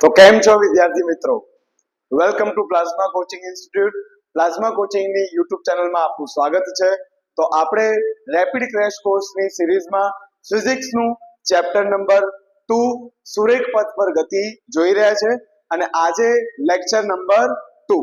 તો કેમ છો વિદ્યાર્થી મિત્રો, welcome to plasma coaching institute. Plasma કોચિંગની યુટ્યુબ ચેનલમાં આપનું સ્વાગત છે. તો આપણે રેપિડ ક્રેશ કોર્સની સિરીઝમાં ફિઝિક્સનું ચેપ્ટર નંબર 2 સુરેખ પથ પર ગતિ જોઈ રહ્યા છે અને આજે લેક્ચર નંબર 2.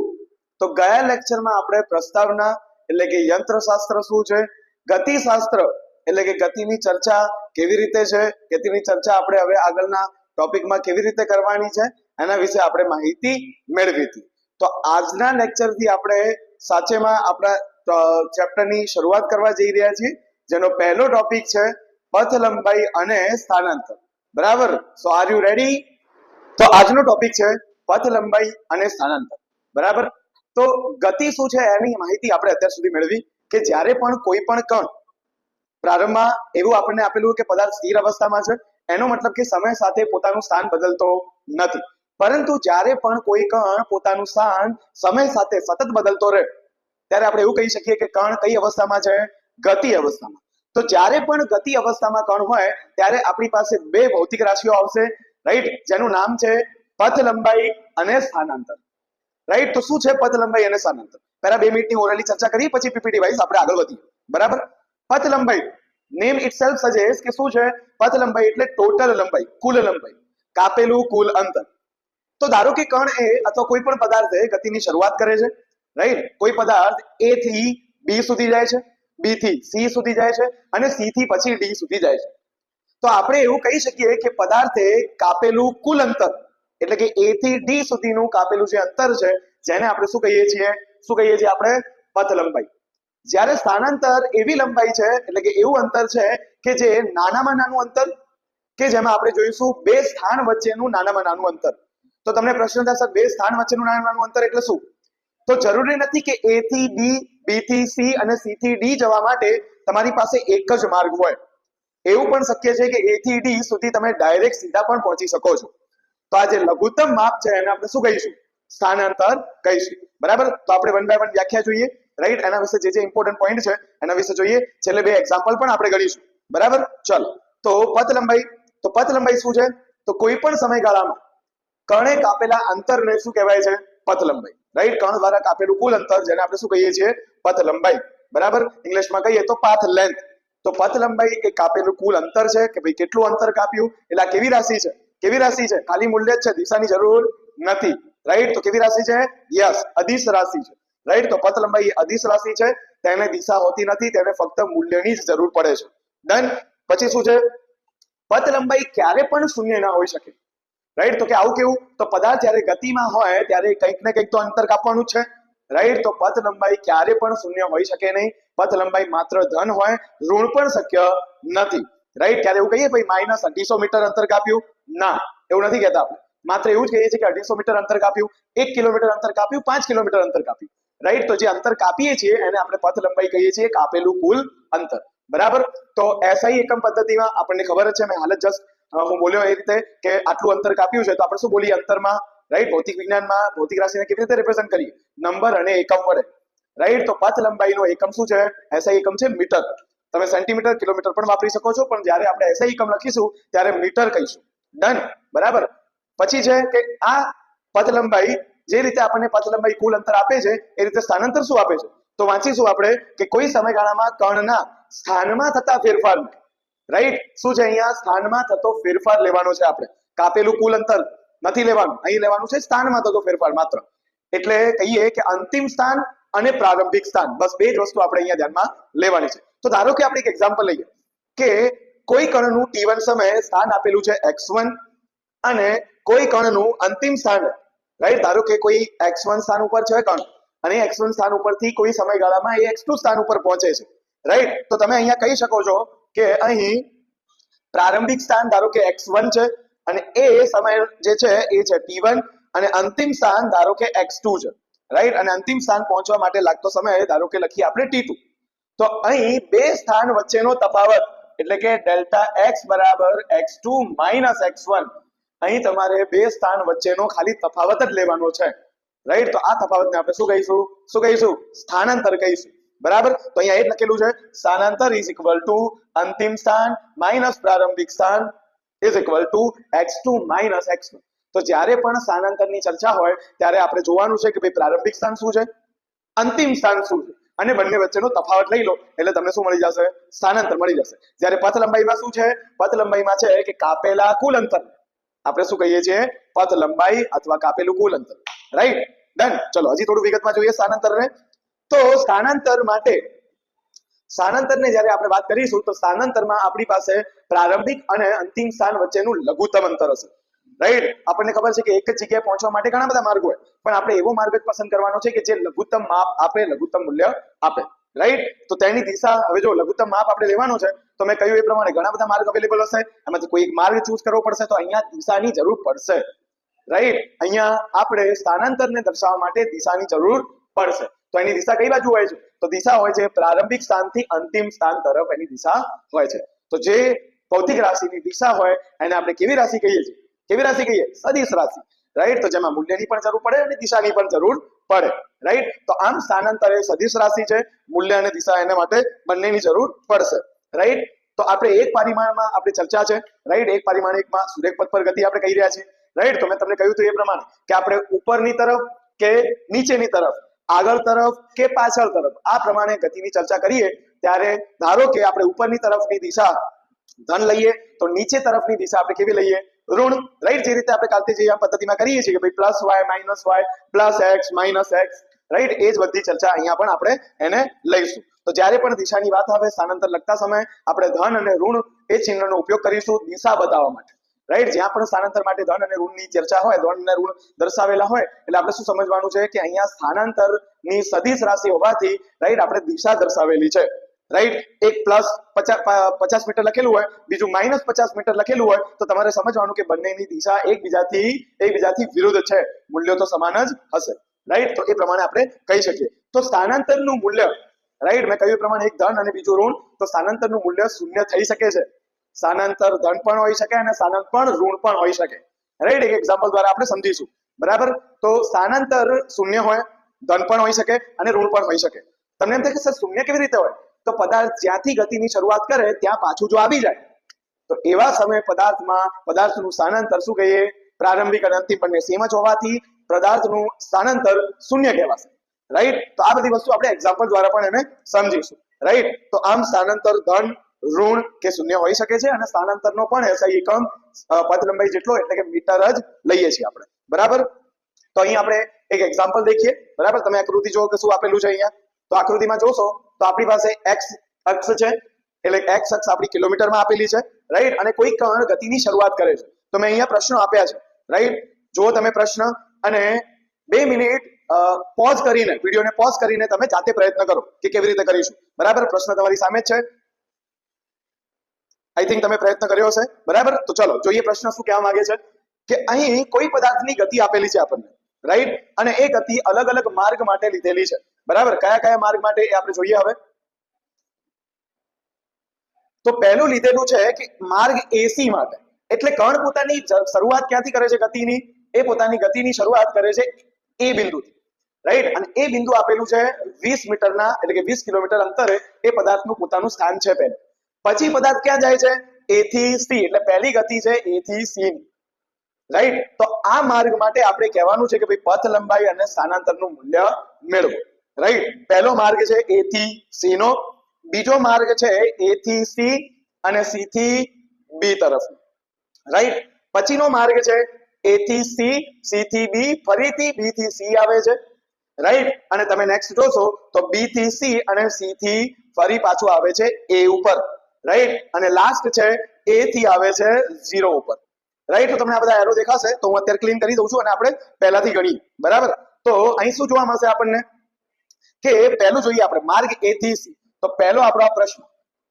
તો ગયા લેક્ચરમાં આપણે પ્રસ્તાવના એટલે કે યંત્રશાસ્ત્ર શું છે, ગતિશાસ્ત્ર એટલે કે ગતિની ચર્ચા કેવી રીતે છે, ગતિની ચર્ચા આપણે હવે આગળના ટોપિકમાં કેવી રીતે કરવાની છે એના વિશે આપણે માહિતી મેળવી હતી. તો આજના લેક્ચરથી આપણે સાચેમાં આપણા ચેપ્ટરની શરૂઆત કરવા જઈ રહ્યા છીએ, જેનો પહેલો ટોપિક છે પથ લંબાઈ અને સ્થાનાંતર. બરાબર, સો આર યુ રેડી? તો આજનો ટોપિક છે પથ લંબાઈ અને સ્થાનાંતર. બરાબર, તો ગતિ શું છે એની માહિતી આપણે અત્યાર સુધી મેળવી કે જ્યારે પણ કોઈ પણ કણ પ્રારંભમાં એવું આપણને આપેલું કે પદાર્થ સ્થિર અવસ્થામાં છે, એનો મતલબ કે સમય સાથે પોતાનું સ્થાન બદલતો નથી. પરંતુ જ્યારે પણ કોઈ કણ પોતાનું સ્થાન સમય સાથે સતત બદલતો રહે ત્યારે આપણે એવું કહી શકીએ કે કણ કઈ અવસ્થામાં છે? ગતિ અવસ્થામાં. તો જ્યારે પણ ગતિ અવસ્થામાં કણ હોય ત્યારે આપણી પાસે બે ભૌતિક રાશિઓ આવશે, રાઈટ, જેનું નામ છે પથ લંબાઈ અને સ્થાનાંતર. રાઈટ, તો શું છે પથ લંબાઈ અને સ્થાનાંતર? પહેલા 2 મિનિટની ઓરલી ચર્ચા કરી, પછી પીપીટી વાઇઝ આપણે આગળ વધીએ. બરાબર, પથ લંબાઈ નેમ ઇટસેલ્ફ સજેસ્ટ કે શું છે? પથ લંબાઈ એટલે ટોટલ લંબાઈ, કુલ લંબાઈ, કાપેલું કુલ અંતર. તો ધારો કે કણ એ અથવા કોઈ પણ પદાર્થ ગતિની શરૂઆત કરે છે, રાઈટ, કોઈ પદાર્થ A થી B સુધી જાય છે, B થી C સુધી જાય છે અને C થી પછી D સુધી જાય છે. તો આપણે એવું કહી શકીએ કે પદાર્થે કાપેલું કુલ અંતર એટલે કે A થી D સુધીનું કાપેલું જે અંતર છે જેને આપણે શું કહીએ છીએ? આપણે પથ લંબાઈ. જ્યારે સ્થાનાંતર એવી લંબાઈ છે એટલે કે એવું અંતર છે કે જે નાનામાં નાનું અંતર કે જેમાં આપણે જોઈશું બે સ્થાન વચ્ચેનું નાનામાં નાનું અંતર. તો તમને પ્રશ્ન થશે બે સ્થાન વચ્ચેનું નાનામાં નાનું અંતર એટલે શું? તો જરૂરી નથી કે A થી B, B થી C અને C થી D જવા માટે તમારી પાસે એક જ માર્ગ હોય. એવું પણ શક્ય છે કે A થી D સુધી તમે ડાયરેક્ટ સીધા પણ પહોંચી શકો છો. તો આ જે લઘુત્તમ માપ છે એને આપણે શું કહીશું? સ્થાનાંતર કહીશું. બરાબર, તો આપણે 1 બાય 1 વ્યાખ્યા જોઈએ, રાઈટ, એના વિશે જે ઇમ્પોર્ટન્ટ પોઈન્ટ છે એના વિશે જોઈએ, છેલ્લે બે એક્ઝામ્પલ પણ આપણે ગણીશું. બરાબર, ચલો. તો પથ લંબાઈ શું છે? તો કોઈ પણ સમયગાળામાં કણે કાપેલા અંતરને શું કહેવાય છે? પથ લંબાઈ. રાઈટ, કણ દ્વારા કાપેલું કુલ અંતર જેને આપણે શું કહીએ છીએ? પથ લંબાઈ. બરાબર, ઇંગ્લિશમાં કહીએ તો પાથ લેન્થ. તો પથ લંબાઈ એ કાપેલું કુલ અંતર છે કે ભાઈ કેટલું અંતર કાપ્યું. એટલે આ કેવી રાશિ છે? ખાલી મૂલ્ય જ છે, દિશાની જરૂર નથી. રાઈટ, તો કેવી રાશિ છે? યસ, અદિશ રાશિ છે. રાઈટ, તો પથ લંબાઈ અદિશ રાશિ છે, તેને દિશા હોતી નથી, તેને ફક્ત મૂલ્યની જ જરૂર પડે છે. ડન. પછી શું છે? પથ લંબાઈ ક્યારે પણ શૂન્ય ના હોઈ શકે. રાઈટ, તો કે આવું કેવું? તો પદાર્થ જ્યારે ગતિમાં હોય ત્યારે કંઈક ને કંઈક તો અંતર કાપવાનું છે. રાઈટ, તો પથ લંબાઈ ક્યારે પણ શૂન્ય હોઈ શકે નહીં. પથ લંબાઈ માત્ર ધન હોય, ઋણ પણ શક્ય નથી. રાઈટ, ક્યારે એવું કહીએ ભાઈ માઇનસ 250 મીટર અંતર કાપ્યું? ના, એવું નથી કહેતા આપણે. માત્ર એવું જ કહીએ છીએ કે 250 મીટર અંતર કાપ્યું, 1 કિલોમીટર અંતર કાપ્યું, 5 કિલોમીટર અંતર કાપ્યું. રાઈટ, તો જે અંતર કાપીએ છીએ એને આપણે પથ લંબાઈ કહીએ છીએ, કાપેલું કુલ અંતર. બરાબર, તો એસઆઈ એકમ પદ્ધતિમાં આપણને ખબર જ છે, મેં હાલ જ જસ્ટ હું બોલ્યો એ રીતે કે આટલું અંતર કાપ્યું છે તો આપણે શું બોલીએ અંતરમાં? રાઈટ, ભૌતિક વિજ્ઞાનમાં ભૌતિક રાશિને કેવી રીતે રિપ્રેઝન્ટ કરીએ? નંબર અને એકમ વડે. રાઈટ, તો પથ લંબાઈનો એકમ શું છે? એસઆઈ એકમ છે મીટર. તમે સેન્ટીમીટર, કિલોમીટર પણ વાપરી શકો છો, પણ જ્યારે આપણે એસઆઈ એકમ લખીશું ત્યારે મીટર કહીશું. ડન. બરાબર, પછી છે કે આ પથ લંબાઈ જે રીતે આપણને પથ લંબાઈ કુલ અંતર આપે છે એ રીતે સ્થાનાંતર શું આપે છે? તો વાંચીશું આપણે કે કોઈ સમયગાળામાં કણના સ્થાનમાં થતા ફેરફાર. રાઈટ, શું છે અહીંયા? સ્થાનમાં થતો ફેરફાર લેવાનો છે આપણે. કાપેલું કુલ અંતર નથી લેવાનું, અહીં લેવાનું છે સ્થાનમાં થતો ફેરફાર માત્ર. એટલે કહીએ કે અંતિમ સ્થાન અને પ્રારંભિક સ્થાન, બસ બે જ વસ્તુ આપણે અહીંયા ધ્યાનમાં લેવાની છે. તો ધારો કે આપણે એક એક્ઝામ્પલ લઈએ કે કોઈ કણનું t1 સમયે સ્થાન આપેલું છે x1 અને કોઈ કણનું અંતિમ સ્થાન, રાઈટ, ધારો કે કોઈ x1 સ્થાન ઉપર છે કણ અને x1 સ્થાન ઉપરથી કોઈ સમયગાળામાં એ x2 સ્થાન ઉપર પહોંચે છે. રાઈટ, તો તમે અહીંયા કહી શકો છો કે અહીં પ્રારંભિક સ્થાન ધારો કે x1 છે અને એ સમય જે છે એ છે t1 અને અંતિમ સ્થાન ધારો કે x2 છે. રાઈટ, અને અંતિમ સ્થાન પહોંચવા માટે લાગતો સમય ધારો કે લખીએ આપણે t2. તો અહીં બે સ્થાન વચ્ચેનો તફાવત એટલે કે ડેલ્ટા x બરાબર x2 માઇનસ x1. અહીં તમારે બે સ્થાન વચ્ચેનો ખાલી તફાવત જ લેવાનો છે. રાઈટ, તો આ તફાવતને આપણે શું કહીશું? સ્થાનાંતર કહીશું. બરાબર, તો અહીંયા એ જ લખેલું છે, સ્થાનાંતર ઇઝ ઇક્વલ ટુ અંતિમ સ્થાન માઇનસ પ્રારંભિક સ્થાન is equal to x2 minus x1. તો જ્યારે પણ સ્થાનાંતરની ચર્ચા હોય ત્યારે આપણે જોવાનું છે કે ભાઈ પ્રારંભિક સ્થાન શું છે, અંતિમ સ્થાન શું છે, અને બંને વચ્ચેનો તફાવત લઈ લો એટલે તમને શું મળી જશે, સ્થાનાંતર મળી જશે. જ્યારે પથ લંબાઈમાં શું છે, પથ લંબાઈમાં છે કે કાપેલા કુલ અંતર, આપણે શું કહીએ છીએ, પથ લંબાઈ અથવા કાપેલું કુલ અંતર. Right, done. ચલો હજી થોડું વિગતમાં જોઈએ સ્થાનાંતરને. તો સ્થાનાંતર માટે, સ્થાનાંતરને જ્યારે આપણે વાત કરીશું તો સ્થાનાંતરમાં આપણી પાસે પ્રારંભિક અને અંતિમ સ્થાન વચ્ચેનું લઘુત્તમ અંતર હશે. રાઈટ, આપણને ખબર છે કે એક જ જગ્યાએ પહોંચવા માટે ઘણા બધા માર્ગ હોય, પણ આપણે એવો માર્ગ જ પસંદ કરવાનો છે કે જે લઘુત્તમ માપ આપે, લઘુત્તમ મૂલ્ય આપે. રાઈટ, તો તેની દિશા, હવે જો લઘુત્તમ માપ આપણે લેવાનો છે તો મેં કહ્યું એ પ્રમાણે ઘણા બધા માર્ગ અવેલેબલ હશે, એમાંથી કોઈ એક માર્ગ ચૂઝ કરવો પડશે. તો અહીંયા દિશાની જરૂર પડશે. રાઈટ, અહીંયા આપણે સ્થાનાંતરને દર્શાવવા માટે દિશાની જરૂર પડશે. તો એની દિશા કઈ બાજુ હોય છે, તો દિશા હોય છે પ્રારંભિક સ્થાનથી અંતિમ સ્થાન તરફ એની દિશા હોય છે. તો જે ભૌતિક રાશિની દિશા હોય એને આપણે કેવી રાશિ કહીએ છીએ, કેવી રાશિ કહીએ, સદિશ રાશિ. રાઈટ, તો જેમાં મૂલ્યની પણ જરૂર પડે અને દિશાની પણ જરૂર પડે. રાઈટ, તો આમ સ્થાનાંતર એ સદિશ રાશિ છે, મૂલ્ય અને દિશા એના માટે બંનેની જરૂર પડશે. રાઈટ, તો આપણે એક પરિમાણમાં આપણી ચર્ચા છે. રાઈટ, એક પરિમાણિકમાં સુરેખ પથ પર ગતિ આપણે કહી રહ્યા છીએ. રાઈટ, તો મેં તમને કહ્યું હતું એ પ્રમાણે કે આપણે ઉપરની તરફ કે નીચેની તરફ, આગળ તરફ કે પાછળ તરફ, આ પ્રમાણે ગતિની ચર્ચા કરીએ ત્યારે ધારો કે આપણે ઉપરની તરફની દિશા ધન લઈએ તો નીચે તરફની દિશા આપણે કેવી લઈએ, ઋણ. રાઈટ, જે રીતે આપણે કાલથી જે પદ્ધતિમાં કરીએ છીએ કે ભાઈ plus Y minus Y plus X minus X. Right, એ જ બધી ચર્ચા અહીંયા પણ આપણે એને લઈશું. તો જ્યારે પણ દિશાની વાત આવે સ્થાનાંતર લખતા સમયે આપણે ધન અને ઋણ એ ચિહ્નનો ઉપયોગ કરીશું દિશા બતાવવા માટે. રાઈટ, જ્યાં પણ સ્થાનાંતર માટે ધન અને ઋણની ચર્ચા હોય, ધન અને ઋણ દર્શાવેલા હોય એટલે આપણે શું સમજવાનું છે કે અહીંયા સ્થાનાંતરની સદિશ રાશિ હોવાથી રાઈટ આપણે દિશા દર્શાવેલી છે. રાઈટ, એક પ્લસ 50 મીટર લખેલું હોય, બીજું માઇનસ 50 મીટર લખેલું હોય તો તમારે સમજવાનું કે બંનેની દિશા એકબીજાથી વિરુદ્ધ છે, મૂલ્યો તો સમાન જ હશે. રાઈટ, તો એ પ્રમાણે આપણે કહી શકીએ. તો સ્થાનાંતરનું મૂલ્ય, રાઈટ, મેં કહ્યું પ્રમાણે એક ધન અને બીજું ઋણ, તો સ્થાનાંતરનું મૂલ્ય શૂન્ય થઈ શકે છે. સ્થાનાંતર ધન પણ હોઈ શકે અને સ્થાનાંતર પણ ઋણ પણ હોઈ શકે. રાઈટ, એક એક્ઝામ્પલ દ્વારા આપણે સમજીશું. બરાબર, તો સ્થાનાંતર શૂન્ય હોય, ધન પણ હોઈ શકે અને ઋણ પણ હોઈ શકે. તમને એમ થાય કે સર શૂન્ય કેવી રીતે હોય, તો પદાર્થ જ્યાંથી ગતિની શરૂઆત કરે ત્યાં પાછું જો આવી જાય તો એવા સમયે પદાર્થનું સ્થાનાંતર શું કહીએ, પ્રારંભિક અને અંતિમ બંને સેમ જ હોવાથી પદાર્થનું સ્થાનાંતર શૂન્ય કહેવાશે. રાઈટ, તો આ બધી વસ્તુ આપણે એક્ઝામ્પલ દ્વારા પણ એને સમજીશું. રાઈટ, તો આમ સ્થાનાંતર ધન, ઋણ કે શૂન્ય હોઈ શકે છે અને સ્થાનાંતરનો પણ એસઆઈ એકમ પથ લંબાઈ જેટલો એટલે કે મીટર જ લઈએ છીએ આપણે. બરાબર, તો અહીં આપણે એક એક્ઝામ્પલ દેખીએ. બરાબર, તમે આકૃતિ જો કે શું આપેલું છે અહીંયા, તો આકૃતિમાં જોશો તો આપણી પાસે એક્સ અક્ષ છે, એટલે એક્સ અક્ષ આપણી કિલોમીટરમાં આપેલી છે. રાઈટ, અને કોઈ કણ ગતિની શરૂઆત કરે છે. તો મેં અહીંયા પ્રશ્નો આપ્યા છે. રાઈટ, જો તમે પ્રશ્ન અને 2 મિનિટ પોઝ કરીને, વિડીયોને પોઝ કરીને તમે જાતે પ્રયત્ન કરો કે કેવી રીતે કરીશું. બરાબર, પ્રશ્ન તમારી સામે જ છે, આઈ થિંક તમે પ્રયત્ન કર્યો હશે. બરાબર, તો ચલો જોઈએ પ્રશ્ન શું કહેવા માંગે છે કે અહીં કોઈ પદાર્થની ગતિ આપેલી છે આપણને. રાઈટ, અને એ ગતિ અલગ અલગ માર્ગ માટે લીધેલી છે. બરાબર, કયા કયા માર્ગ માટે એ આપણે જોઈએ. હવે તો પહેલું લીધેલું છે કે માર્ગ એસી માટે, એટલે કણ પોતાની શરૂઆત ક્યાંથી કરે છે ગતિની, એ પોતાની ગતિની શરૂઆત કરે છે એ બિંદુથી. રાઈટ, અને એ બિંદુ આપેલું છે 20 મીટરના એટલે કે 20 કિલોમીટર અંતરે એ પદાર્થનું પોતાનું સ્થાન છે પહેલું. પછી પદાર્થ ક્યાં જાય છે, એ થી સી, એટલે પહેલી ગતિ છે એ થી સી. રાઈટ, તો આ માર્ગ માટે આપણે કહેવાનું છે કે ભાઈ પથ લંબાઈ અને સ્થાનાંતરનું મૂલ્ય મેળવો. રાઈટ, પહેલો માર્ગ છે એ થી સી નો, બીજો માર્ગ છે એ થી સી અને સી થી બી તરફ. રાઈટ, પછીનો માર્ગ છે એ થી સી, સી થી બી, ફરીથી બી થી સી આવે છે. રાઈટ, અને તમે નેક્સ્ટ જોશો તો બી થી સી અને સી થી ફરી પાછું આવે છે એ ઉપર. રાઈટ, અને લાસ્ટ છે એ થી આવે છે 0 ઉપર. રાઈટ, તો તમને આ બધા એરો દેખાશે તો હું અત્યારે ક્લીન કરી દઉં છું અને આપણે પહેલાથી ગણીએ. બરાબર, તો અહીં શું જોવા મળશે આપણને કે પહેલું જોઈએ આપણે માર્ગ એ થી સી. તો પહેલો આપણો આ પ્રશ્ન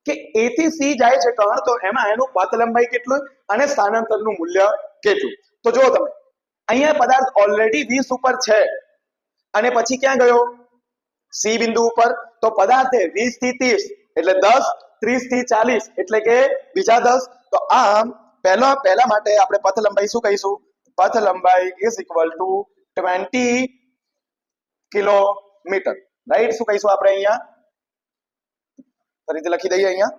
કે એ થી સી જાય છે કણ, તો એમાં એનું પથ લંબાઈ કેટલું અને સ્થાનાંતરનું મૂલ્ય કેટલું. તો જુઓ તમે અહીંયા પદાર્થ ઓલરેડી 20 ઉપર છે અને પછી ક્યાં ગયો, સી બિંદુ ઉપર. તો પદાર્થે 20 થી 30 એટલે 10, 30 થી 40 એટલે કે બીજા 10. તો આમ પહેલા માટે આપણે પથ લંબાઈ શું કહીશું, પથ લંબાઈ is equal to 20 kilometre. Right, શું કહીશું આપણે અહીંયા, ફરીથી લખી દઈએ. અહીંયા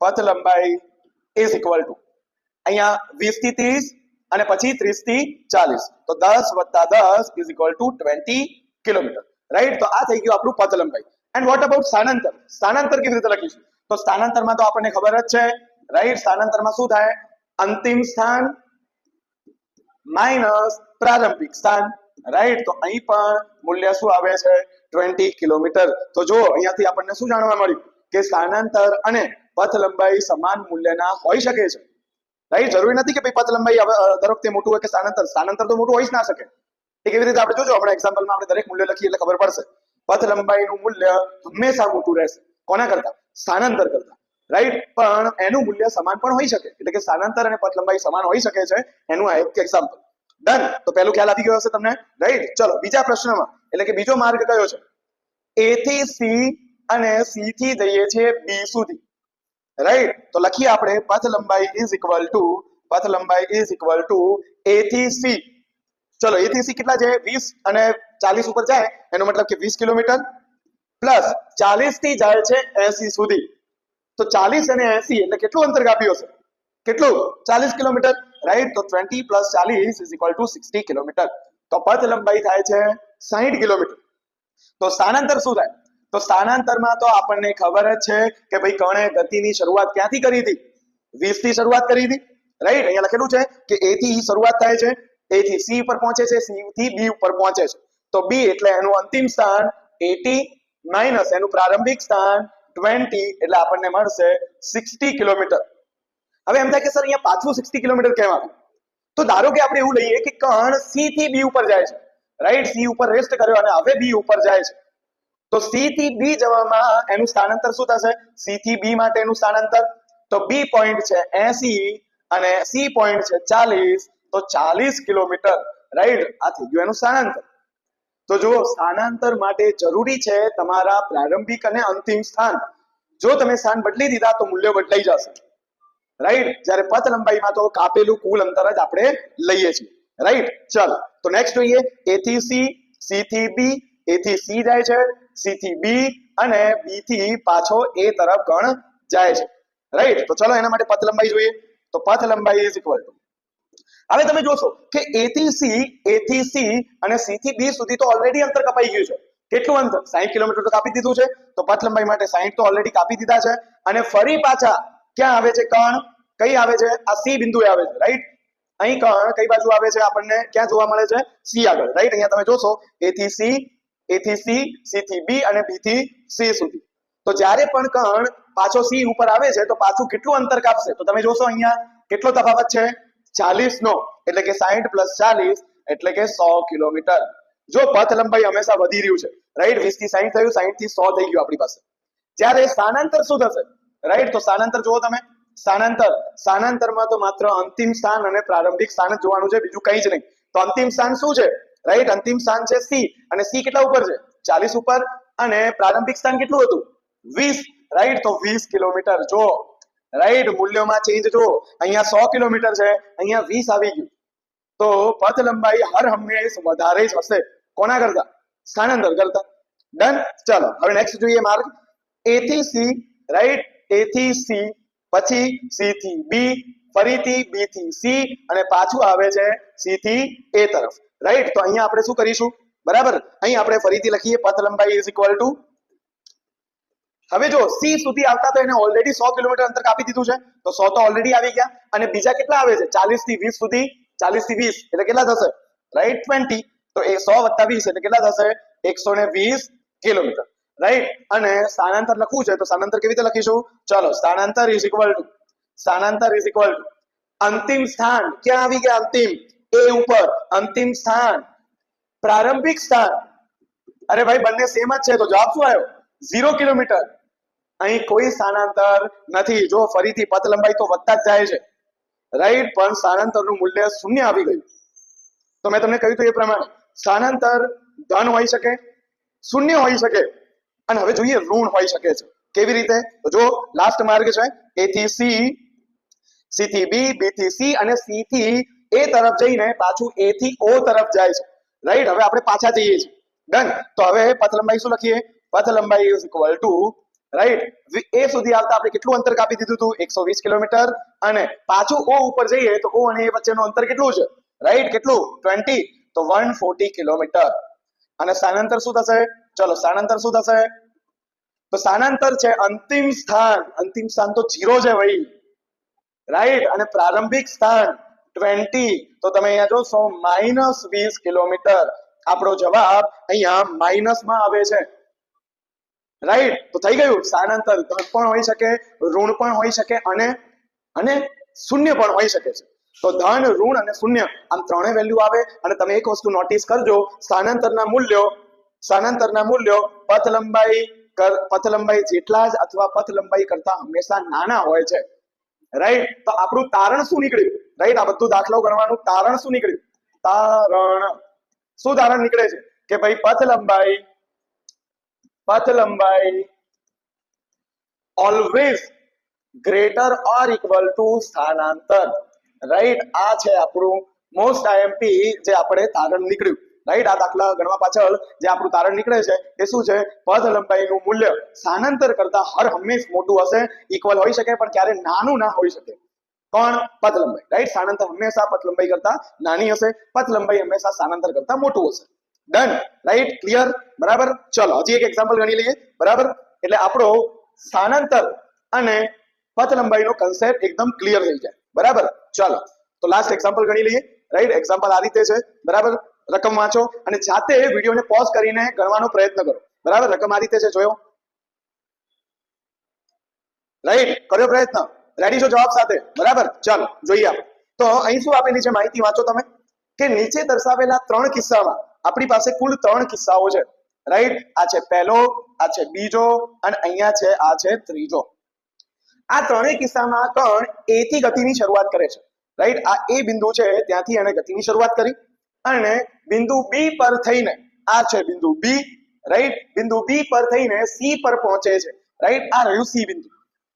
પથ લંબાઈ ઇઝ ઇક્વલ ટુ અહીંયા 20 થી 30 અને પછી 30 થી 40, તો 10 + 10 = 20 કિલોમીટર, રાઈટ. તો આ થઈ ગયું આપણું પથ લંબાઈ. એન્ડ વોટ અબાઉટ સ્થાનાંતર? સ્થાનાંતર કેવી રીતે લખીશું? તો સ્થાનાંતરમાં તો આપણને ખબર જ છે, રાઈટ. સ્થાનાંતરમાં શું થાય? અંતિમ સ્થાન માઇનસ પ્રારંભિક સ્થાન, રાઈટ. તો અહીં પણ મૂલ્ય શું આવે છે? 20 કિલોમીટર. તો જો અહીંયાથી આપણને શું જાણવા મળ્યું કે સ્થાનાંતર અને પથ લંબાઈ સમાન મૂલ્યના હોઈ શકે છે, રાઈટ. જરૂરી નથી કે ભાઈ પથ લંબાઈ દર વખતે મોટું હોય કે સ્થાનાંતર તો મોટું હોઈ જ ના શકે. એ કેવી રીતે? આપણે જોજો હમણાં એક્ઝામ્પલમાં આપણે દરેક મૂલ્ય લખીએ એટલે ખબર પડશે. પથ લંબાઈનું મૂલ્ય હંમેશા મોટું રહેશે. કોના કરતા? સ્થાનાંતર કરતા, રાઈટ. પણ એનું મૂલ્ય સમાન પણ હોઈ શકે, એટલે કે સ્થાનાંતર અને પથ લંબાઈ સમાન હોઈ શકે છે. એનું આ એક એક્ઝામ્પલ. ડન. તો પહેલું ખ્યાલ આવી ગયો હશે તમને, રાઈટ. ચલો બીજા પ્રશ્નમાં, એટલે કે બીજો માર્ગ કયો છે? A થી C અને C થી જઈએ છીએ B સુધી, રાઈટ. તો લખીએ આપણે પથ લંબાઈ A થી C. ચલો A થી C કેટલા છે? 20 અને 40 ઉપર જાય એનો મતલબ કે 20 કિલોમીટર, પ્લસ 40 થી જાય છે 80 સુધી. તો 40 અને 80 એટલે કેટલું અંતર કાપ્યું હશે? કેટલું? 40 કિલોમીટર, રાઈટ. તો 20 + 40 = 60 કિલોમીટર. તો પથ લંબાઈ થાય છે 60 કિલોમીટર. તો સ્થાનાંતર શું થાય? તો સ્થાનાંતરમાં તો આપણને ખબર જ છે કે ભાઈ કર્ણે ગતિની શરૂઆત ક્યાંથી કરી હતી? 20 થી શરૂઆત કરી હતી, રાઈટ. અહીંયા લખેલું છે કે A થી શરૂઆત થાય છે, A થી C ઉપર પહોંચે છે, C થી B ઉપર પહોંચે છે. તો B એટલે એનું અંતિમ સ્થાન 80 માઇનસ એનું પ્રારંભિક સ્થાન 20 એટલે આપણને મળશે 60 કિલોમીટર. હવે એમ થાય કે સર અહીંયા પાછું 60 કિલોમીટર કેમ આવ્યું? તો ધારો કે આપણે એવું લઈએ કે કર્ણ C થી B ઉપર જાય છે, રાઈટ. C ઉપર રેસ્ટ કર્યો અને હવે B ઉપર જાય છે. તો C થી B જવામાં એનું સ્થાનાંતર શું થશે? C થી B માટે એનું સ્થાનાંતર, તો B પોઈન્ટ છે 80 અને C પોઈન્ટ છે 40, તો 40 કિલોમીટર, રાઈટ. આ થઈ ગયું એનું સ્થાનાંતર. તો જો સ્થાનાંતર માટે જરૂરી છે તમારા પ્રારંભિક અને અંતિમ સ્થાન. જો તમે સ્થાન બદલી દીધા તો મૂલ્ય બદલાઈ જશે, રાઈટ. જ્યારે પથ લંબાઈમાં તો કાપેલું કુલ અંતર જ આપણે લઈએ છીએ, રાઈટ. ચલો તો નેક્સ્ટ જોઈએ A થી C, C થી B, A થી C જાય છે, C થી B અને B થી પાછો A તરફ કર્ણ જાય છે, રાઈટ. તો ચલો એના માટે પથ લંબાઈ જોઈએ. તો પથ લંબાઈ હવે તમે જોશો કે A થી C અને C થી B સુધી તો ઓલરેડી અંતર કપાઈ ગયું છે. કેટલું અંતર? 60 કિલોમીટર તો કાપી દીધું છે. તો પથ લંબાઈ માટે 60 તો ઓલરેડી કાપી દીધા છે. અને ફરી પાછા ક્યાં આવે છે કર્ણ? કઈ આવે છે? આ C બિંદુએ આવે છે, રાઈટ. અહીં કર્ણ કઈ બાજુ આવે છે? આપણને ક્યાં જોવા મળે છે? C આગળ, રાઈટ. અહીંયા તમે જોશો A થી C, C થી B અને B થી C સુધી. તો જ્યારે પણ કર્ણ પાછો C ઉપર આવે છે તો પાછું કેટલું અંતર કાપશે? તો તમે જોશો અહીંયા કેટલો તફાવત છે? 40 નો, એટલે કે 60 + 40 એટલે કે 100 કિલોમીટર. જો પથ લંબાઈ હંમેશા વધી રહ્યું છે, રાઈટ. 20 થી 60 થયું, 60 થી 100 થઈ ગયું આપણી પાસે. જ્યારે સ્થાનાંતર શું થશે? રાઈટ. તો સ્થાનાંતર જુઓ તમે. સ્થાનાંતરમાં તો માત્ર અંતિમ સ્થાન અને પ્રારંભિક સ્થાન જ જોવાનું છે, બીજું કંઈ જ નહીં. તો અંતિમ સ્થાન શું છે? રાઈટ. અંતિમ સ્થાન છે C અને C કેટલા ઉપર છે? 40 ઉપર. અને પ્રારંભિક સ્થાન કેટલું હતું? 20, રાઈટ. તો 20 કિલોમીટર. જો રાઈટ, મૂલ્યોમાં ચેન્જ જો. અહીંયા 100 કિલોમીટર છે, અહીંયા 20 આવી ગયું. તો પથ લંબાઈ હર હંમેશ વધારે જ હશે. કોના કરતા? સ્થાનાંતર કરતા. ડન. ચલો હવે નેક્સ્ટ જોઈએ માર્ગ A થી C, રાઈટ. A થી C, પછી C થી B, ફરીથી B થી C અને પાછું આવે છે C થી A તરફ, રાઈટ. તો અહીંયા આપણે શું કરીશું? બરાબર. અહીં આપણે ફરીથી લખીએ પથ લંબાઈ હવે જો C સુધી આવતા તો એને ઓલરેડી 100 કિલોમીટર અંતર કાપી દીધું છે, તો 100 તો ઓલરેડી આવી ગયા. અને બીજા કેટલા આવે છે? 40 થી 20 સુધી. 40 થી 20 એટલે કેટલા થશે? રાઈટ, 20. તો એ 100 + 20 એટલે કેટલા થશે? 120 કિલોમીટર, રાઈટ. અને સ્થાનાંતર લખવું છે તો સ્થાનાંતર કેવી રીતે લખીશું? ચલો, સ્થાનાંતર અંતિમ સ્થાન. ક્યાં આવી ગયા? અંતિમ A ઉપર. અંતિમ સ્થાન, પ્રારંભિક સ્થાન. અરે ભાઈ બંને સેમ જ છે, તો જવાબ શું આવ્યો? 0 કિલોમીટર. અહીં કોઈ સ્થાનાંતર નથી. જો ફરીથી પથ લંબાઈ તો વધતા જ જાય છે, રાઈટ. પણ સ્થાનાંતરનું મૂલ્ય 0 આવી ગયું. તો મેં તમને કહ્યું હતું એ પ્રમાણે સ્થાનાંતર ધન હોઈ શકે, 0 હોઈ શકે અને હવે જોઈએ ઋણ હોઈ શકે છે. કેવી રીતે? તો જો લાસ્ટ માર્ગ છે A થી C, C થી B, B થી C અને C થી A તરફ જઈને પાછું A થી O તરફ જાય છે, રાઈટ. હવે આપણે પાછા જઈએ છીએ. ડન. તો હવે પથ લંબાઈ શું લખીએ? પથ લંબાઈ રાઈટ એ સુધી આવતા આપણે કેટલું અંતર કાપી દીધું હતું 120 કિલોમીટર અને પાછું ઓ ઉપર જઈએ તો ઓ અને એ વચ્ચેનું અંતર કેટલું છે રાઈટ કેટલું 20 તો 140 કિલોમીટર અને સ્થાનાંતર શું થશે ચલો સ્થાનાંતર શું થશે તો સ્થાનાંતર છે અંતિમ સ્થાન તો 0 છે ભાઈ રાઈટ અને પ્રારંભિક સ્થાન 20 તો તમે અહીંયા જોશો -20 કિલોમીટર આપણો જવાબ અહીંયા માઈનસમાં આવે છે રાઈટ તો થઈ ગયું સ્થાનાંતર ધન પણ હોઈ શકે ઋણ પણ હોઈ શકે અને શૂન્ય પણ હોઈ શકે છે તો ધન ઋણ અને શૂન્ય આમ ત્રણે વેલ્યુ આવે અને તમે એક વસ્તુ નોટિસ કરજો સ્થાનાંતરના મૂલ્યો પથ લંબાઈ જેટલા જ અથવા પથ લંબાઈ કરતા હંમેશા નાના હોય છે રાઈટ તો આપણું તારણ શું નીકળ્યું રાઈટ આ બધું દાખલાઓ ગણવાનું તારણ શું નીકળ્યું તારણ નીકળે છે કે ભાઈ પથ લંબાઈ always greater or equal to સ્થાનાંતર રાઈટ આ છે આપણું મોસ્ટ આઈએમપી જે આપણે તારણ નીકળ્યું રાઈટ આ દાખલા ગણવા પાછળ જે આપણું તારણ નીકળે છે એ શું છે પથ લંબાઈનું મૂલ્ય સ્થાનાંતર કરતા હર હંમેશ મોટું હશે ઇક્વલ હોઈ શકે પણ ક્યારે નાનું ના હોઈ શકે કોણ પથ લંબાઈ રાઈટ સ્થાનાંતર હંમેશા પથ લંબાઈ કરતા નાની હશે પથ લંબાઈ હંમેશા સ્થાનાંતર કરતા મોટું હશે ડન રાઈટ ક્લિયર બરાબર ચલો હજી એક એક્ઝામ્પલ ગણી લઈએ બરાબર એટલે આપણો સ્થાનાંતર અને પથ લંબાઈનો કન્સેપ્ટ એકદમ ક્લિયર થઈ જાય બરાબર ચલો તો લાસ્ટ એક્ઝામ્પલ ગણી લઈએ રાઈટ એક્ઝામ્પલ આ રીતે છે બરાબર રકમ વાંચો અને જાતે વિડીયોને પોઝ કરીને ગણવાનો પ્રયત્ન કરો બરાબર રકમ આ રીતે છે જોયો રાઈટ કર્યો પ્રયત્ન રેડી છો જવાબ સાથે બરાબર ચાલો જોઈએ આપણે તો અહીં શું આપેલી છે માહિતી વાંચો તમે કે નીચે દર્શાવેલા 3 કિસ્સામાં આપણી પાસે કુલ 3 કિસ્સાઓ છે રાઈટ આ છે પહેલો આ છે બીજો અને અહીંયા છે આ છે ત્રીજો આ ત્રણેય કિસ્સામાં કણ એ થી ગતિની શરૂઆત કરે છે રાઈટ આ એ બિંદુ છે ત્યાંથી એને ગતિની શરૂઆત કરી અને બિંદુ બી પર થઈને આ છે બિંદુ બી રાઈટ બિંદુ બી પર થઈને સી પર પહોંચે છે રાઈટ આ રહ્યું સી બિંદુ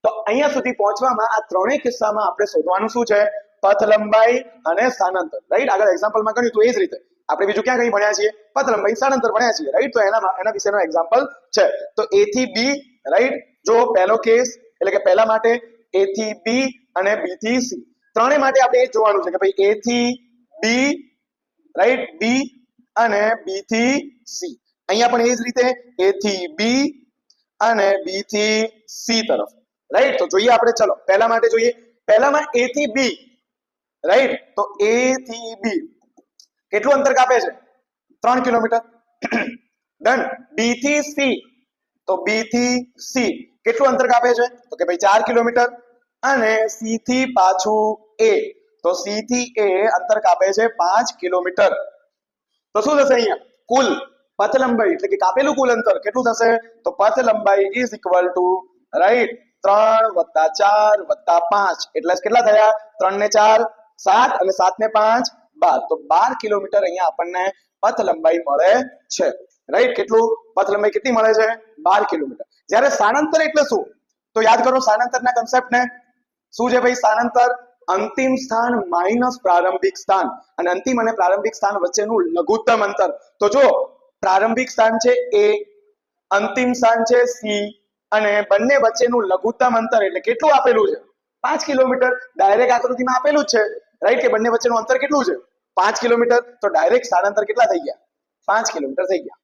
તો અહીંયા સુધી પહોંચવામાં આ ત્રણેય કિસ્સામાં આપણે શોધવાનું શું છે પથ લંબાઈ અને સ્થાનાંતર રાઈટ આગળ એક્ઝામ્પલમાં ગણ્યું તો એ જ રીતે આપણે બીજું ક્યાં કઈ ભણ્યા છીએ પથ લંબાઈ સ્થાનાંતર ભણ્યા છીએ રાઈટ તો એના વિશેનો એક્ઝામ્પલ છે તો એ થી બી રાઈટ જો પહેલો કેસ એટલે કે પહેલા માટે એ થી બી અને બી થી સી ત્રણેય માટે આપણે એ જોવાનું છે કે ભાઈ એ થી બી રાઈટ બી અને બી થી સી અહીંયા પણ એ જ રીતે એ થી બી અને બી થી સી તરફ રાઈટ તો જોઈએ આપણે ચલો પહેલા માટે જોઈએ પહેલામાં એ થી બી રાઈટ તો એ થી બી કેટલું અંતર કાપે છે 3 કિલોમીટર ડન બી થી સી તો બી થી સી કેટલું અંતર કાપે છે તો કે ભાઈ 4 કિલોમીટર અને સી થી પાછું એ તો સી થી એ અંતર કાપે છે 5 કિલોમીટર તો શું થશે અહીંયા કુલ પથ લંબાઈ એટલે કે કાપેલું કુલ અંતર કેટલું થશે તો પથ લંબાઈ ઇઝ ઇક્વલ ટુ રાઈટ 3 + 4 + 5 એટલે કેટલા થયા 3 ને 4 7 અને 7 ને 5 12 તો 12 કિલોમીટર અહીંયા આપણને પથ લંબાઈ મળે છે રાઈટ કેટલું પથ લંબાઈ કેટલી મળે છે 12 કિલોમીટર જ્યારે સ્થાનાંતર એટલે શું તો યાદ કરો સ્થાનાંતરના કન્સેપ્ટને શું છે ભાઈ સ્થાનાંતર અંતિમ સ્થાન માઈનસ પ્રારંભિક સ્થાન અને અંતિમ અને પ્રારંભિક સ્થાન વચ્ચેનું લઘુત્તમ અંતર તો જો પ્રારંભિક સ્થાન છે એ અંતિમ સ્થાન છે સી અને બંને વચ્ચેનું લઘુત્તમ અંતર એટલે કેટલું આપેલું છે 5 કિલોમીટર ડાયરેક્ટ આકૃતિમાં આપેલું જ છે રાઈટ કે બંને વચ્ચેનું અંતર કેટલું છે 5 કિલોમીટર તો ડાયરેક્ટ સ્થાનાંતર કેટલા થઈ ગયા 5 કિલોમીટર થઈ ગયા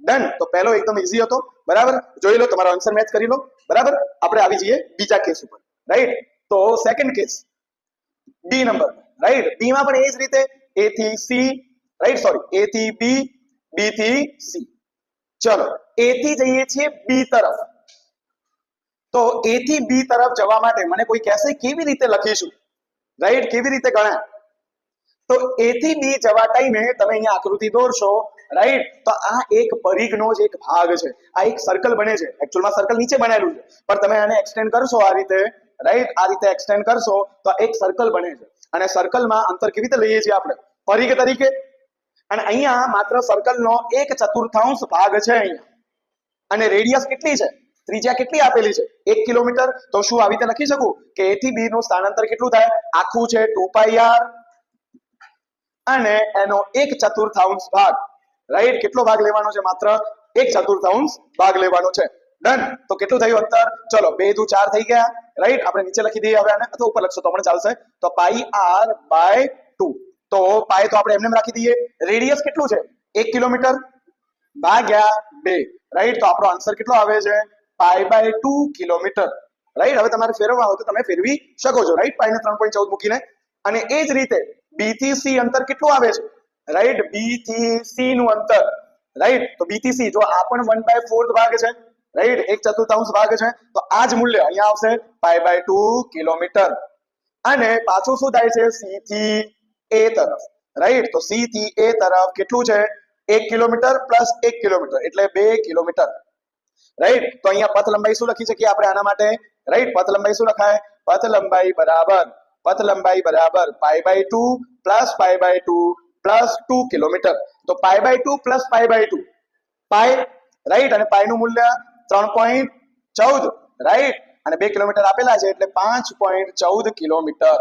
ડન તો પહેલો એકદમ ઈઝી હતો બરાબર જોઈ લો તમારો આન્સર મેચ કરી લો બરાબર આપણે આવી જઈએ બીજા કેસ ઉપર રાઈટ તો સેકન્ડ કેસ બી નંબર રાઈટ બી માં પણ એ જ રીતે એ થી સી રાઈટ સોરી એ થી બી બી થી સી ચલો એ થી જઈએ છીએ બી તરફ તો એ થી બી તરફ જવા માટે મને કોઈ કહેશે કેવી રીતે લખીશું રાઈટ કેવી રીતે ગણાય તો એ થી બી જવા ટાઈમે તમે અહીંયા આકૃતિ દોરશો રાઈટ તો આ એક પરિઘનો જ એક ભાગ છે આ એક સર્કલ બને છે એકચ્યુઅલમાં સર્કલ નીચે બનાવેલું છે પણ તમે આને એક્સટેન્ડ કરશો આ રીતે રાઈટ આ રીતે એક્સટેન્ડ કરશો તો એક સર્કલ બને છે અને સર્કલમાં અંતર કેવી રીતે લઈએ છીએ આપણે પરિઘ તરીકે અને અહીંયા માત્ર સર્કલનો 1/4 ભાગ છે અહીંયા અને રેડિયસ કેટલી છે ત્રિજ્યા કેટલી આપેલી છે 1 કિલોમીટર તો શું આવી રીતે લખી શકું કે a થી b નું સ્થાનાંતર કેટલું થાય આખું છે 2πr અને એનો 1/4 ભાગ રાઈટ કેટલો ભાગ લેવાનો છે માત્ર 1/4 ભાગ લેવાનો છે ડન. તો કેટલું થયું અંતર? ચલો 2 દુ 4 થઈ ગયા, રાઈટ. આપણે નીચે લખી દઈએ હવે આને, અથવા ઉપર લખશો તો પણ ચાલશે. તો પાઈ r બાય 2. તો પાઈ તો આપણે એમને એમ રાખી દઈએ. રેડિયસ કેટલું છે? 1 કિલોમીટર ભાગ્યા 2, રાઈટ. તો આપણો આન્સર કેટલો આવે છે? Pi by 2 kilometer, right. હવે તમારે ફેરવવા હોય તો તમે ફેરવી શકો છો, રાઈટ. પાઈને 3.14 મૂકીને. અને એ જ રીતે બી થી સી અંતર કેટલું આવે છે? રાઈટ. બી થી સી નું અંતર, રાઈટ. તો બી થી સી, જો આ પણ 1/4 ભાગ છે, રાઈટ, 1/4 ભાગ છે, તો આ જ મૂલ્ય અહીંયા આવશે પાઈ બાય 2 કિલોમીટર. અને પાછું શું થાય છે? સી થી એ તરફ, રાઈટ. તો સી થી એ તરફ કેટલું છે? 1 કિલોમીટર પ્લસ 1 કિલોમીટર એટલે 2 કિલોમીટર, રાઈટ. તો અહીંયા પથ લંબાઈ શું લખી શકીએ આપણે આના માટે? રાઈટ. પથ લંબાઈ શું લખાય? પથ લંબાઈ બરાબર pi by 2 plus pi by 2 plus 2 kilometre. તો pi by 2 plus pi by 2, pi, right. અને પાઈ નું મૂલ્ય 3.14, રાઈટ. અને 2 કિલોમીટર આપેલા છે એટલે 5.14 કિલોમીટર,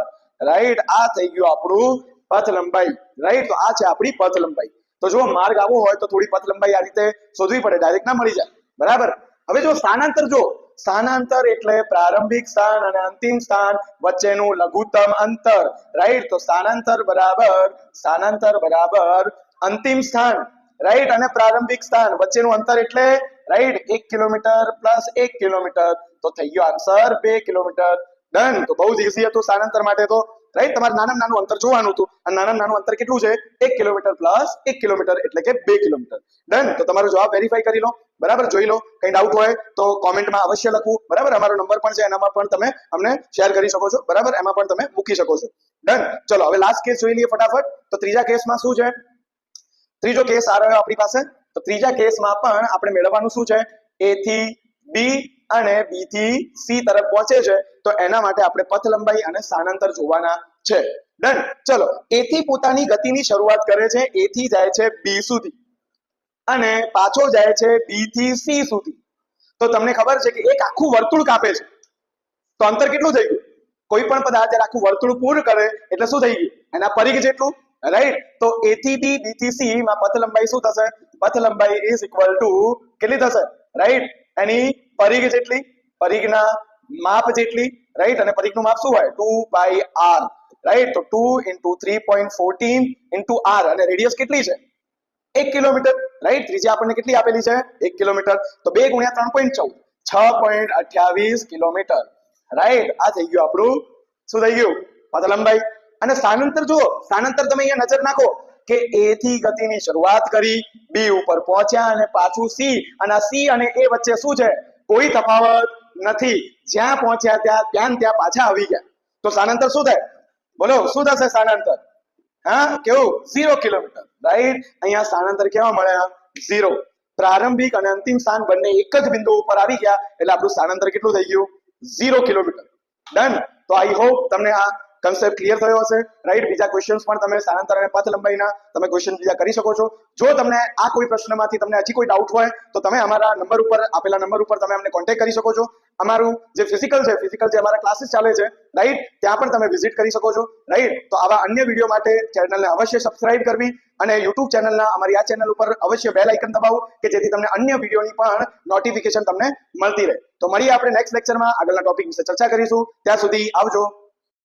રાઈટ. આ થઈ ગયું આપણું પથ લંબાઈ, રાઈટ. તો આ છે આપણી પથ લંબાઈ. તો જો માર્ગ આવો હોય તો થોડી પથ લંબાઈ આ રીતે શોધવી પડે, ડાયરેક્ટ ના મળી જાય, બરાબર. હવે જો સ્થાનાંતર, જો સ્થાનાંતર એટલે પ્રારંભિક સ્થાન અને અંતિમ સ્થાન વચ્ચેનું લઘુત્તમ અંતર, રાઈટ. તો સ્થાનાંતર બરાબર અંતિમ સ્થાન, રાઈટ, અને પ્રારંભિક સ્થાન વચ્ચેનું અંતર એટલે, રાઈટ, 1 કિલોમીટર પ્લસ 1 કિલોમીટર. તો થઈ ગયો આન્સર 2 કિલોમીટર. ડન. તો બહુ જ ઈઝી હતું સ્થાનાંતર માટે તો, રાઈટ. તમારે નાનામાં નાનું અંતર જોવાનું હતું, અને નાનામાં નાનું અંતર કેટલું છે? 1 કિલોમીટર પ્લસ 1 કિલોમીટર એટલે કે 2 કિલોમીટર. ડન. તો તમારો જવાબ વેરીફાઈ કરી લો, બરાબર. જોઈ લો, કઈ ડાઉટ હોય તો કોમેન્ટમાં અવશ્ય લખવું, બરાબર. અમારો નંબર પણ છે, એનામાં પણ તમે અમને શેર કરી શકો છો, બરાબર. એમાં પણ તમે મૂકી શકો છો. ડન. ચલો હવે લાસ્ટ કેસ જોઈ લઈએ ફટાફટ. તો ત્રીજા કેસમાં શું છે? ત્રીજો કેસ આ રહ્યો આપણી પાસે. તો ત્રીજા કેસમાં પણ આપણે મેળવવાનું શું છે? એ થી બી અને બી થી સી તરફ પહોંચે છે, તો એના માટે આપણે પથ લંબાઈ અને સ્થાનાંતર જોવાના છે. ડન. ચલો, એ થી પોતાની ગતિની શરૂઆત કરે છે, એ થી જાય છે બી સુધી અને પાછો જાય છે બી થી સી સુધી. તો તમને ખબર છે કે એક આખું વર્તુળ કાપે છે, તો અંતર કેટલું થઈ ગયું? કોઈ પણ પદાર્થ જ્યારે આખું વર્તુળ પૂર્ણ કરે એટલે શું થઈ ગયું? એના પરિઘ જેટલું, રાઈટ. તો એ થી બી, બી થી સી માં પથ લંબાઈ શું થશે? પથ લંબાઈ ઇઝ ઇક્વલ ટુ કેટલી થશે? રાઈટ, એની પરિઘ જેટલી, પરિઘના માપ જેટલી, રાઈટ. અને પરિઘનું માપ શું હોય? 2/r, right. તો 2 * 3.14 * r. અને રેડિયસ કેટલી છે? 1 કિલોમીટર, રાઈટ. ત્રિજ્યા આપણને કેટલી આપેલી છે? 1 કિલોમીટર. તો 2 × 3.14, 6.28 કિલોમીટર, રાઈટ. આ થઈ ગયું આપણું, શું થઈ ગયું? પથ લંબાઈ. અને સ્થાનાંતર જુઓ, સ્થાનાંતર તમે અહીંયા નજર નાખો કે એ થી ગતિની શરૂઆત કરી, બી ઉપર પહોંચ્યા અને પાછું સી, અને સી અને એ વચ્ચે શું છે? કોઈ તફાવત નથી. જ્યાં પહોંચ્યા ત્યાં પાછા આવી ગયા. તો સ્થાનાંતર શું થાય? બોલો, શું થશે સ્થાનાંતર? હા, કેવું? 0 કિલોમીટર, રાઈટ. અહીંયા સ્થાનાંતર કેવા મળ્યા? 0. પ્રારંભિક અને અંતિમ સ્થાન બંને એક જ બિંદુ ઉપર આવી ગયા એટલે આપણું સ્થાનાંતર કેટલું થઈ ગયું? 0 કિલોમીટર. ડન. તો આઈ હોપ તમને આ કન્સેપ્ટ ક્લિયર થયો હશે, રાઈટ. બીજા ક્વેશ્ચન્સ પણ તમે સ્થાનાંતર અને પથ લંબાઈના તમે ક્વેશ્ચન બીજા કરી શકો છો. જો તમને આ કોઈ પ્રશ્નમાંથી તમને હજી કોઈ ડાઉટ હોય તો તમે અમારા નંબર ઉપર, આપેલા નંબર ઉપર તમે અમને કોન્ટેક્ટ કરી શકો છો. અમારું જે ફિઝિકલ જે અમારા ક્લાસીસ ચાલે છે, રાઈટ, ત્યાં પણ તમે વિઝિટ કરી શકો છો, રાઈટ. તો આવા અન્ય વિડીયો માટે ચેનલને અવશ્ય સબસ્ક્રાઇબ કરવી અને યુટ્યુબ ચેનલના, અમારી આ ચેનલ ઉપર અવશ્ય બેલ આઇકન દબાવો કે જેથી તમને અન્ય વિડીયોની પણ નોટિફિકેશન તમને મળતી રહે. તો મળીએ આપણે નેક્સ્ટ લેક્ચરમાં આગળના ટોપિક વિશે ચર્ચા કરીશું. ત્યાં સુધી આવજો.